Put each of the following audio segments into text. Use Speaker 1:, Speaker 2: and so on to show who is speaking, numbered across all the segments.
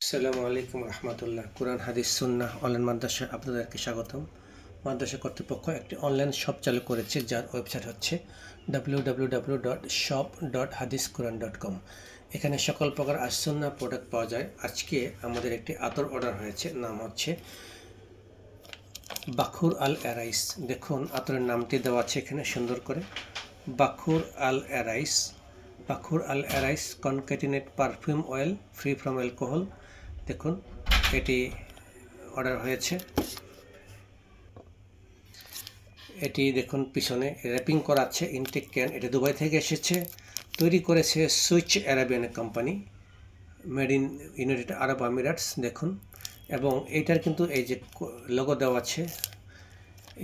Speaker 1: আসসালামু আলাইকুম রহমতুল্লাহ। কোরআন হাদিস সুন্নাহ অনলাইন মাদ্রাসায় আপনাদেরকে স্বাগতম। মাদ্রাসা কর্তৃপক্ষ একটি অনলাইন শপ চালু করেছে, যার ওয়েবসাইট হচ্ছে www.shop.hadisquran.com। এখানে সকল প্রকার আসুন্না প্রোডাক্ট পাওয়া যায়। আজকে আমাদের একটি আতর অর্ডার হয়েছে, নাম হচ্ছে বাখুর আল এরাইস। দেখুন আতরের নামটি দেওয়া আছে এখানে সুন্দর করে, Bakhoor Al Arais. Bakhoor Al Arais concentrate perfume oil free from alcohol. দেখুন এটি অর্ডার হয়েছে। এটি দেখুন পিছনে র্যাপিং করা আছে, ইনটেক ক্যান। এটা দুবাই থেকে এসেছে, তৈরি করেছে switch Arabian company, made in United Arab Emirates. দেখুন, এবং এইটার কিন্তু এই যে লোগো দেওয়া আছে,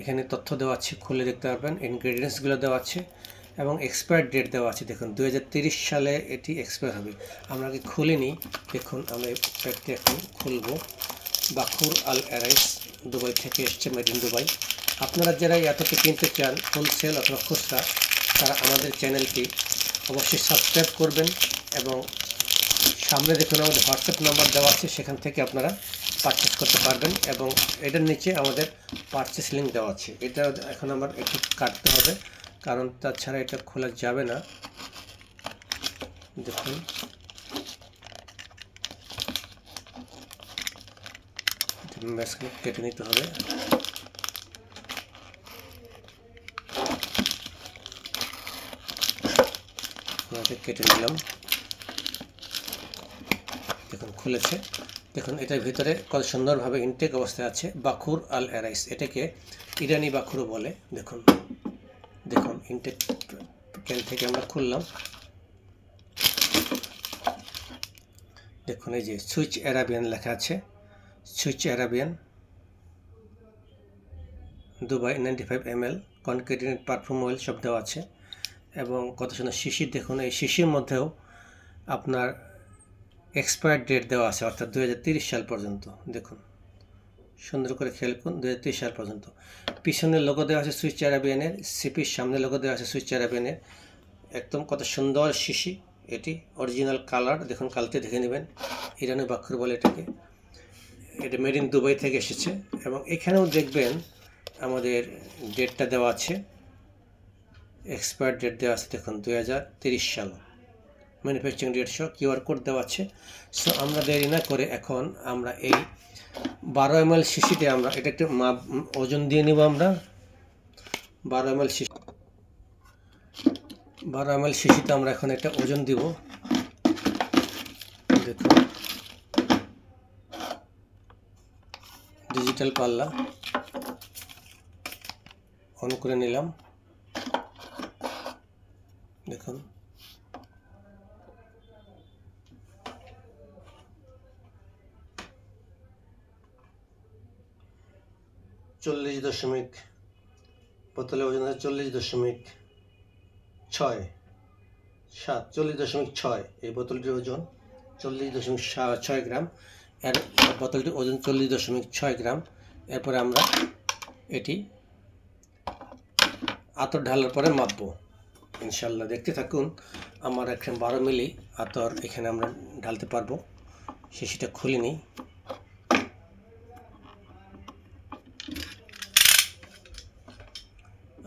Speaker 1: এখানে তথ্য দেওয়া আছে, খুলে দেখতে পারবেন। ইনগ্রেডিয়েন্টসগুলো দেওয়া আছে এবং এক্সপায়ার ডেট দেওয়া আছে। দেখুন 2030 সালে এটি এক্সপায়ার হবে। আমরা কি খুলিনি, দেখুন আমরা এই প্যাকটি এখন খুলব। বাখুর আল এরাইস দুবাই থেকে এসছে, মেড ইন দুবাই। আপনারা যারা এতকে কিনতে চান হোলসেল অথবা খুচরা, তারা আমাদের চ্যানেলটি অবশ্যই সাবস্ক্রাইব করবেন এবং সামনে দেখুন আমাদের হোয়াটসঅ্যাপ নাম্বার দেওয়া আছে, সেখান থেকে আপনারা পারচেস করতে পারবেন এবং এটার নিচে আমাদের পারচেস লিঙ্ক দেওয়া আছে। এটা এখন আমার একটু কাটতে হবে, কারণ তাছাড়া এটা খোলা যাবে না। দেখুন ম্যাসকে কেটে নিতে হবে। কেটে নিলাম। দেখুন খুলেছে। দেখুন এটার ভিতরে কত সুন্দরভাবে ইনটেক অবস্থায় আছে বাখুর আল এরাইস। এটাকে ইরানি বাখুরও বলে। দেখুন দেখুন ইনটেক ক্যান থেকে আমরা খুললাম। দেখুন এই যে সুইচ অ্যারাবিয়ান লেখা আছে, switch Arabian Dubai 95 ml concatenate perfume oil সব দেওয়া আছে এবং কত সুন্দর শিশির। দেখুন এই শিশির মধ্যেও আপনার এক্সপায়ার ডেট দেওয়া আছে, অর্থাৎ 2030 সাল পর্যন্ত। দেখুন সুন্দর করে খেয়াল করুন, 2030 সাল পর্যন্ত। পিছনে লোগো দেওয়া আছে সুইচ অ্যারাবিয়ানের, সিপির সামনে লোগো দেওয়া আছে সুইচ অ্যারাবিয়ানের। একদম কত সুন্দর শিশি, এটি অরিজিনাল কালার। দেখুন কালকে দেখে নেবেন, ইরানি বাখুর বলে এটাকে। এটা মেড ইন দুবাই থেকে এসেছে এবং এখানেও দেখবেন আমাদের ডেটটা দেওয়া আছে, এক্সপায়ার ডেট দেওয়া আছে। দেখুন 2030 সাল, ম্যানুফ্যাকচারিং ডেট সহ কিউআর কোড দেওয়া আছে। সো আমরা দেরি না করে এখন আমরা এই 12 ml শিশিতে আমরা এটা একটু ওজন দিয়ে নিব। আমরা 12 ml শিশি, 12 ml শিশিতে আমরা এখন একটা ওজন দিব। দেখুন ডিজিটাল পাল্লা অন করে নিলাম। দেখুন 40 বোতলে ওজন আছে 40.6 40.6। এই বোতলটির ওজন 40.6 গ্রাম। এর বোতলটির ওজন 40.6 গ্রাম। এরপরে আমরা এটি আতর ঢালার পরে মাপবো ইনশাল্লাহ। দেখতে থাকুন। আমার এখন 12 মিলি আতর এখানে আমরা ঢালতে পারবো। শিশিটা খুলে নিই।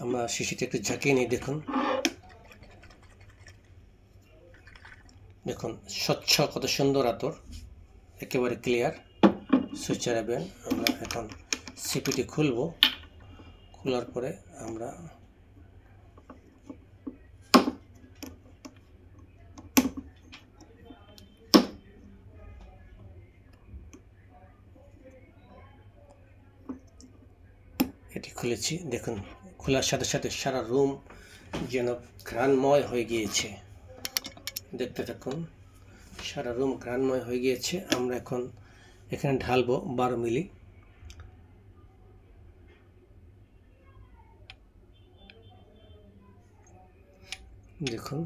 Speaker 1: আমরা শিশিটা একটু ঝাঁকিয়ে নিই। দেখুন দেখুন স্বচ্ছ কত সুন্দর আতর, একেবারে ক্লিয়ার সুইচ অ্যারাবিয়ান। আমরা এখন সিপিটি খুলব। খোলার পরে আমরা এটি খুলেছি। দেখুন খোলার সাথে সাথে সারা রুম যেন ঘ্রাণময় হয়ে গিয়েছে। দেখতে থাকুন, সারা রুম ঘ্রাণময় হয়ে গিয়েছে। আমরা এখন এখানে ঢালবো 12 মিলি। দেখুন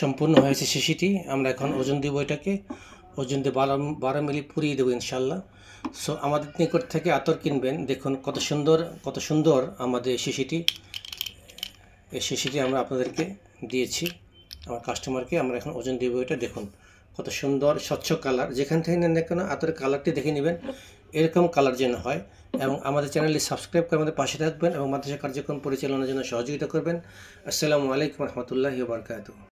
Speaker 1: সম্পূর্ণ হয়েছে শিশিটি। আমরা এখন ওজন দিব, এটাকে ওজন দিয়ে 12 মিলি পুরিয়ে দেবো ইনশাল্লাহ। সো আমাদের নিকট থেকে আতর কিনবেন। দেখুন কত সুন্দর আমাদের শিশিটি। এই শিশিটি আমরা আপনাদেরকে দিয়েছি, আমার কাস্টমারকে। আমরা এখন ওজন দিব এটা। দেখুন কত সুন্দর স্বচ্ছ কালার। যেখান থেকে নেন না কেন আতরের কালারটি দেখে নেবেন, এরকম কালার যেন হয়। এবং আমাদের চ্যানেলটি সাবস্ক্রাইব করে আমাদের পাশে থাকবেন এবং মাদ্রাসা কার্যক্রম পরিচালনার জন্য সহযোগিতা করবেন। আসসালামু আলাইকুম রহমতুল্লাহি ওয়া বারাকাতুহু।